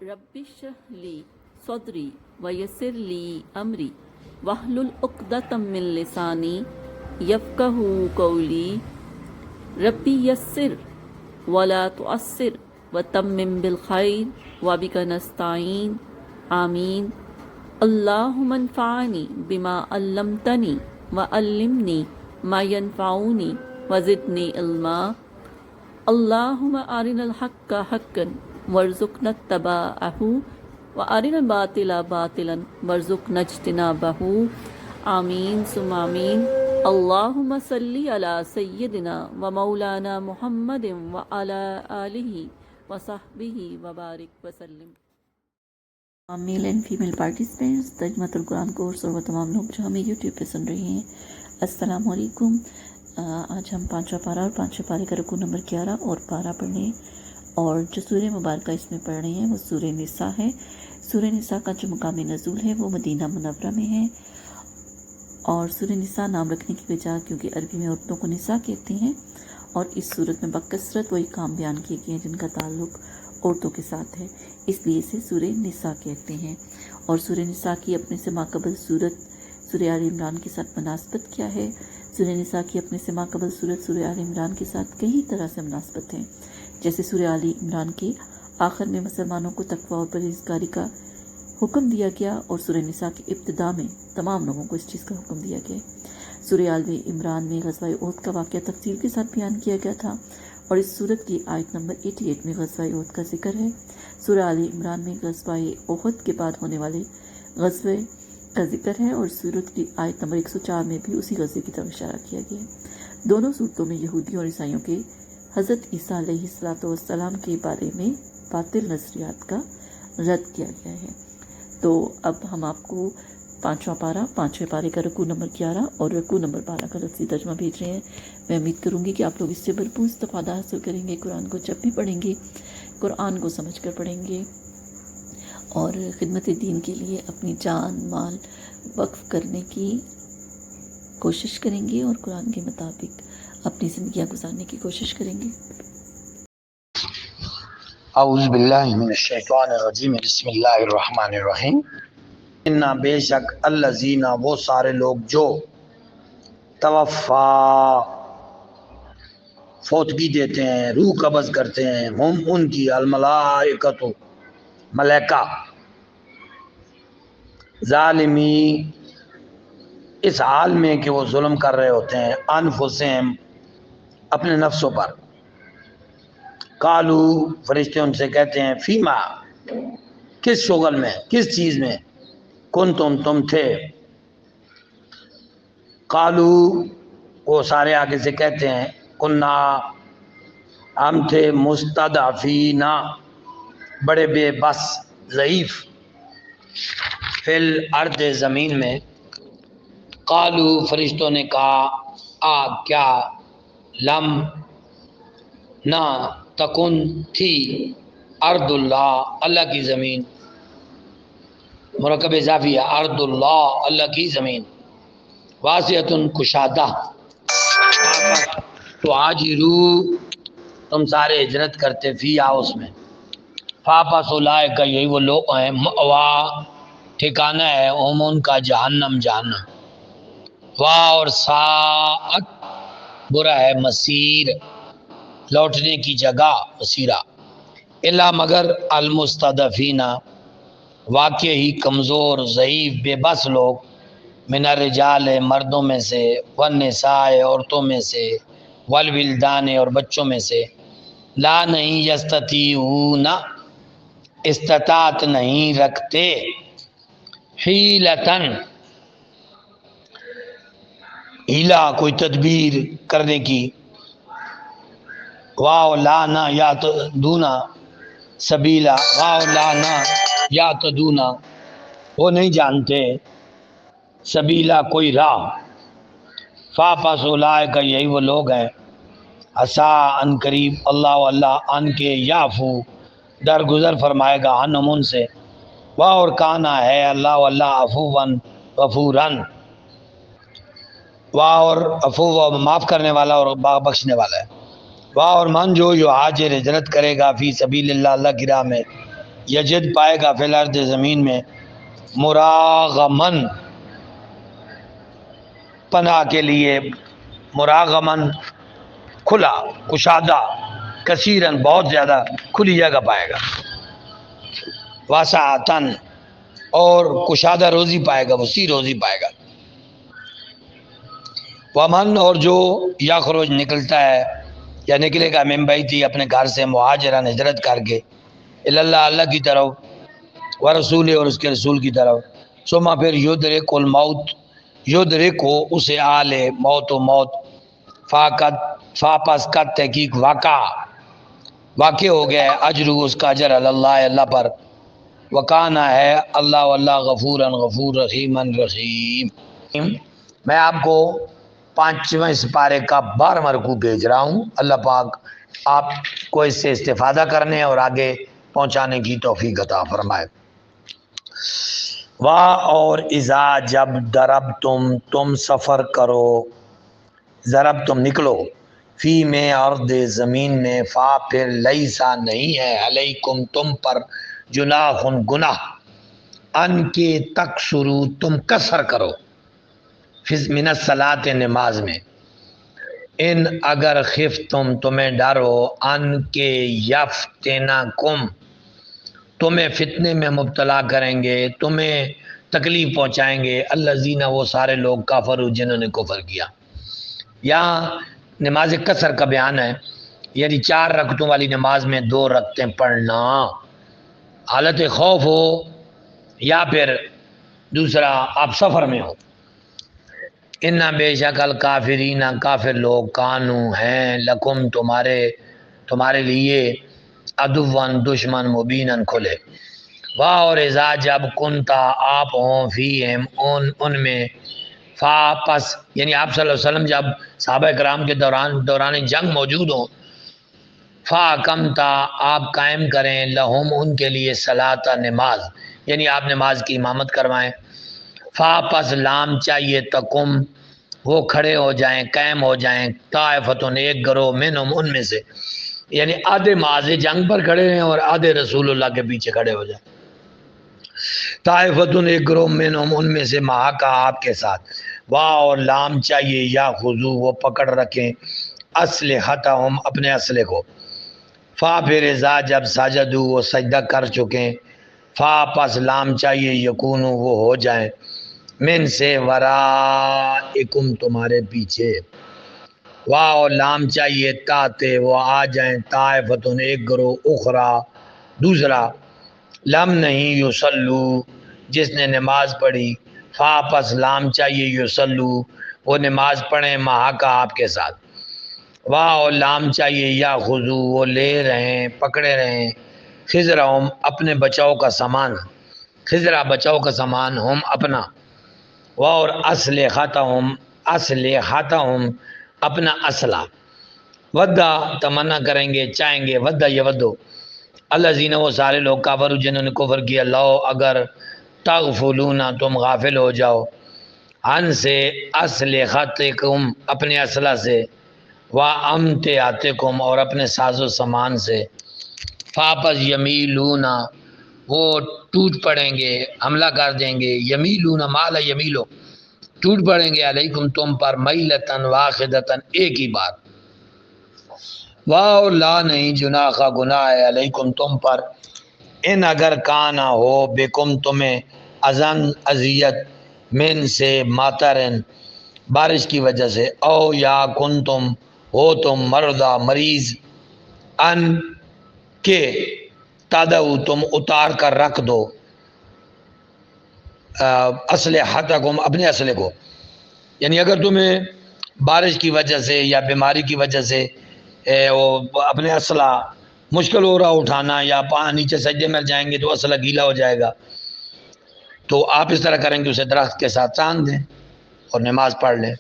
رب اشرح لی صدری ویسر لی امری واحلل عقدۃ من لسانی یفقہوا قولی ربی یسر ولا تعسر وتمم بالخیر وبک نستعین آمین اللہم انفعنی بما علمتنی وعلمنی ما ینفعنی وزدنی علما اللہم ارنا الحق حقا وارزقنا اتباعہ وارنا الباطل باطلا وارزقنا اجتنابہ آمین ثم آمین اللہم صلی علی سیدنا و مولانا محمد وعلی آلہ وصحبہ وبارک وسلم۔ میل اینڈ فیمیل پارٹیسپینٹس، ترجمۃ القرآن کورس اور وہ تمام لوگ جو ہمیں یوٹیوب پہ سن رہے ہیں، السلام علیکم۔ آج ہم 5واں پارہ اور 5ویں پارے کا رکوع نمبر 11 اور پارہ پڑھنے اور جو سورہ مبارکہ اس میں پڑھ رہے ہیں وہ سورہ نساء ہے۔ سورہ نساء کا جو مقام نزول ہے وہ مدینہ منورہ میں ہے، اور سورہ نساء نام رکھنے کی وجہ کیونکہ عربی میں عورتوں کو نساء کہتے ہیں، اور اس صورت میں بکثرت وہی کام بیان کیے گئے ہیں جن کا تعلق عورتوں کے ساتھ ہے، اس لیے اسے سورہ نساء کہتے ہیں۔ اور سورہ نساء کی اپنے سے ماقبل صورت سورہ آل عمران کے ساتھ مناسبت کیا ہے؟ سورہ نساء کی اپنے سے ماقبل صورت سورہ آل عمران کے ساتھ کئی طرح سے مناسبت ہیں، جیسے سورہ آل عمران کے آخر میں مسلمانوں کو تقوی اور پرہیزگاری کا حکم دیا گیا، اور سورہ نساء کی ابتدا میں تمام لوگوں کو اس چیز کا حکم دیا گیا۔ سورہ آل عمران میں غزوہ احد کا واقعہ تفصیل کے ساتھ بیان کیا گیا تھا، اور اس سورت کی آیت نمبر 88 میں غزوہ احد کا ذکر ہے۔ سورہ آل عمران میں غزوہ احد کے بعد ہونے والے غزوے کا ذکر ہے، اور سورت کی آیت نمبر 104 میں بھی اسی غزوے کی طرف اشارہ کیا گیا ہے۔ دونوں صورتوں میں یہودیوں اور عیسائیوں کے حضرت عیسیٰ علیہ السلام کے بارے میں باطل نظریات کا رد کیا گیا ہے۔ تو اب ہم آپ کو 5واں پارہ 5ویں پارے کا رکوع نمبر 11 اور رکوع نمبر 12 کا لفظی ترجمہ بھیج رہے ہیں۔ میں امید کروں گی کہ آپ لوگ اس سے بھرپور استفادہ حاصل کریں گے، قرآن کو جب بھی پڑھیں گے قرآن کو سمجھ کر پڑھیں گے، اور خدمت دین کے لیے اپنی جان مال وقف کرنے کی کوشش کریں گے، اور قرآن کے مطابق اپنی زندگیاں گزارنے کی کوشش کریں گے۔ اعوذ باللہ من الشیطان الرجیم، بسم اللہ الرحمن الرحیم۔ انا بے شک الذین وہ سارے لوگ جو توفا فوتگی دیتے ہیں، روح قبض کرتے ہیں، ہم ان کی الملائکۃ ملائکہ ظالمی اس حال میں کہ وہ ظلم کر رہے ہوتے ہیں، انفسہم اپنے نفسوں پر، قالو فرشتے ان سے کہتے ہیں، فیما کس شغل میں، کس چیز میں، کنتم تم تھے، قالو وہ سارے آگے سے کہتے ہیں، کننا ہم تھے، مستضعفینا بڑے بے بس ضعیف، فی الارض زمین میں، قالو فرشتوں نے کہا کیا لم نہ تکن تھی ارض اللہ اللہ کی زمین، مرکب اضافی ہے، ارض اللہ اللہ کی زمین، واسعۃ کشادہ، تو ہاجرو تم سارے ہجرت کرتے فی اس میں، فاپس اولئک یہی وہ لوگ ہیں، مأوا ٹھکانہ ہے، ان کا جہنم جہنم، واہ اور ساعت برا ہے، مسیر لوٹنے کی جگہ مسیرہ، الا مگر المستضعفین واقع ہی کمزور ضعیف بے بس لوگ، من الرجال مردوں میں سے، والنساء عورتوں میں سے، والولدان اور بچوں میں سے، لا نہیں یستطیعون استطاعت نہیں رکھتے، حیلتن ہیلا کوئی تدبیر کرنے کی، واو لانا یا تدونا سبیلا، واو لانا یا تدونا وہ نہیں جانتے، سبیلا کوئی راہ، فاپس اولئک یہی وہ لوگ ہیں، عسا ان قریب اللہ واللہ ان کے یعفو درگزر فرمائے گا عنہم ان سے، واہ اور کانا ہے اللہ واللہ عفواً غفوراً، واہ اور عفو معاف کرنے والا اور بخشنے والا ہے، واہ اور من جو حاجر ہجرت کرے گا فی سبیل اللہ اللہ کی راہ میں، یجد پائے گا فی الارض زمین میں مراغمن پناہ کے لیے، مراغمن کھلا کشادہ، کثیرن بہت زیادہ کھلی جگہ پائے گا، واسعتن اور کشادہ روزی پائے گا، وسیع روزی پائے گا، ومن اور جو یخرج نکلتا ہے یا نکلے گا من بیتی اپنے گھر سے، مہاجرن ہجرت کر کے، اللہ اللہ کی طرف، ورسول اور اس کے رسول کی طرف، ثم پھر یدرک الموت یدرک ہو اسے آل موت و موت، فاپس کا تحقیق واقع ہو گیا ہے، اجرو اس کا اجر اللہ اللہ پر، وکانا ہے اللہ واللہ غفوراً غفور رحیماً رحیم۔ میں آپ کو 5ویں سپارے کا 12واں رکوع بھیج رہا ہوں، اللہ پاک آپ کو اس سے استفادہ کرنے اور آگے پہنچانے کی توفیق عطا فرمائے۔ واہ اور اذا جب ضرب تم سفر کرو، ضرب تم نکلو، فی میں ارض زمین میں، فا پھر لیسا نہیں ہے، علیکم تم پر، جناح گناہ، ان کے تکسرو تم کسر کرو، من الصلاۃ نماز میں، ان اگر خف تمہیں ڈر ہو، ان کے یفتنکم تمہیں فتنے میں مبتلا کریں گے، تمہیں تکلیف پہنچائیں گے، الذین وہ سارے لوگ کفروا جنہوں نے کفر کیا۔ یہاں نماز قصر کا بیان ہے، یعنی 4 رکعتوں والی نماز میں 2 رکعتیں پڑھنا، حالت خوف ہو یا پھر دوسرا آپ سفر میں ہو۔ ان بے شک الکافرین کافر لوگ، کانو ہیں، لکم تمہارے لیے، عدوان دشمن، مبینن کھلے، واہ اور اذا جب کنتا آپ ہوں فیہم ان میں، فا پس یعنی آپ صلی اللہ علیہ وسلم جب صحابہ کرام کے دوران جنگ موجود ہوں، فا کمتا آپ قائم کریں، لہم ان کے لیے، صلاۃ نماز، یعنی آپ نماز کی امامت کروائیں، فا پس لام چاہیے، تکم وہ کھڑے ہو جائیں، قائم ہو جائیں، طائفتن ایک گروہ، منہم ان میں سے، یعنی آدھے معاذ جنگ پر کھڑے ہیں اور آدھے رسول اللہ کے پیچھے کھڑے ہو جائیں، طائفتن ایک گروہ، منہم ان میں سے، مہا کا آپ کے ساتھ، واہ اور لام چاہیے، یا خضو وہ پکڑ رکھیں، اسلحتہم اپنے اسلحے کو، فا پھر اذا جب سجدو وہ سجدہ کر چکیں، فا پس لام چاہیے، یکونو وہ ہو جائیں، من سے، ورائکم تمہارے پیچھے، واہ اور لام چاہیے، تاتے وہ آ جائیں، طائفتن ایک گروہ، اخرى دوسرا، لم نہیں، یصلو جس نے نماز پڑھی، فا پس لام چاہیے، یصلو وہ نماز پڑھیں، مہا کا آپ کے ساتھ، واہ اور لام چاہیے، یا خضو وہ لے رہیں، پکڑے رہیں، خضرہم اپنے بچاؤ کا سامان، خضرہ بچاؤ کا سامان، ہم اپنا، واہ اور اسلحتہم اپنا اسلحہ، ودا تمنا کریں گے، چاہیں گے، ودا یودو الذین وہ سارے لوگ کافروا جنہوں نے کفر کیا، لو اگر تغفلون تم غافل ہو جاؤ، ان سے اسلحتکم اپنے اسلحہ سے، وامتعاتکم اور اپنے ساز و سامان سے، فاپس یمیلون وہ ٹوٹ پڑیں گے، حملہ کر دیں گے، یمیلون مالا یمیلو ٹوٹ پڑیں گے، علیکم تم پر، میلتن واحدتن ایک ہی بات، واہ لا نہیں، جناح گناہ ہے، علیکم تم پر، ان اگر کانا ہو، بکم تمہیں، اذن اذیت، من سے ماترن بارش کی وجہ سے، او یا کن تم ہو تم، مردہ مریض، ان کے تدعو تم اتار کر رکھ دو، اسلحتکم اپنے اسلحے کو، یعنی اگر تمہیں بارش کی وجہ سے یا بیماری کی وجہ سے وہ اپنے اسلحہ مشکل ہو رہا اٹھانا، یا نیچے سجدے میں جائیں گے تو اسلحہ گیلا ہو جائے گا، تو آپ اس طرح کریں کہ اسے درخت کے ساتھ چاند دیں اور نماز پڑھ لیں،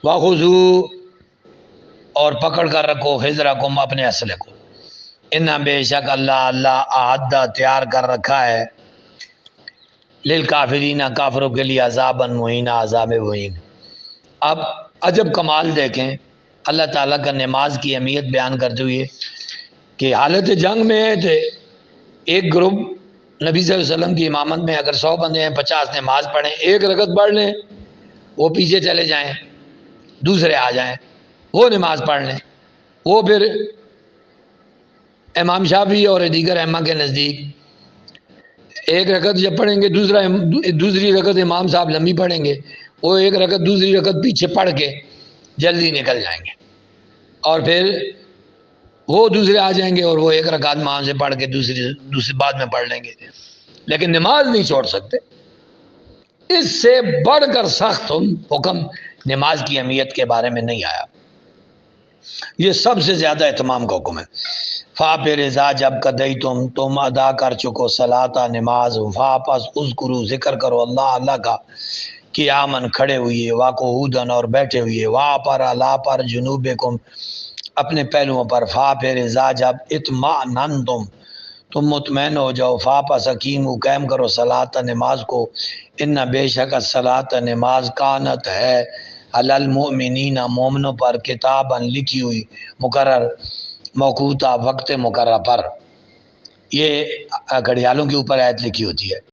وَخُذُوا اور پکڑ کر رکھو، حذرکم اپنے اسلحے کو، ان بے شک اللہ اعد تیار کر رکھا ہے، للکافرین کافروں کے لیے، عذابا مہینا عذاب مہین۔ اب عجب کمال دیکھیں اللہ تعالیٰ کا نماز کی اہمیت بیان کرتے ہوئے کہ حالت جنگ میں تھے، ایک گروپ نبی صلی اللہ علیہ وسلم کی امامت میں اگر 100 بندے ہیں 50 نماز پڑھیں، ایک رکعت پڑھ لیں، وہ پیچھے چلے جائیں، دوسرے آ جائیں، وہ نماز پڑھ لیں، وہ پھر امام شافعی اور دیگر ائمہ کے نزدیک ایک رکعت جب پڑھیں گے دوسری رکعت امام صاحب لمبی پڑھیں گے، وہ ایک رکعت دوسری رکعت پیچھے پڑھ کے جلدی نکل جائیں گے، اور پھر وہ دوسرے آ جائیں گے اور وہ ایک رکعت امام سے پڑھ کے دوسری بعد میں پڑھ لیں گے، لیکن نماز نہیں چھوڑ سکتے۔ اس سے بڑھ کر سخت حکم نماز کی اہمیت کے بارے میں نہیں آیا، یہ سب سے زیادہ اہتمام کا حکم ہے۔ فا پھر ازا جب کدئی تم ادا کر چکو صلاۃ نماز، فا پس اذکرو ذکر کرو اللہ کا قیامن کھڑے ہوئے، وا قعودن اور بیٹھے ہوئے، وا پر اللہ پر جنوبکم اپنے پہلوؤں پر، فا پھر ازا جب اطمأننتم تم مطمئن ہو جاؤ، فا پس حکیم قائم کرو صلاۃ نماز کو، ان بے شک صلاۃ نماز کانت ہے علی المؤمنین مومنوں پر کتاباً لکھی ہوئی، مقرر موقوتا وقت مقرر پر، یہ گھڑیالوں کے اوپر آیت لکھی ہوتی ہے۔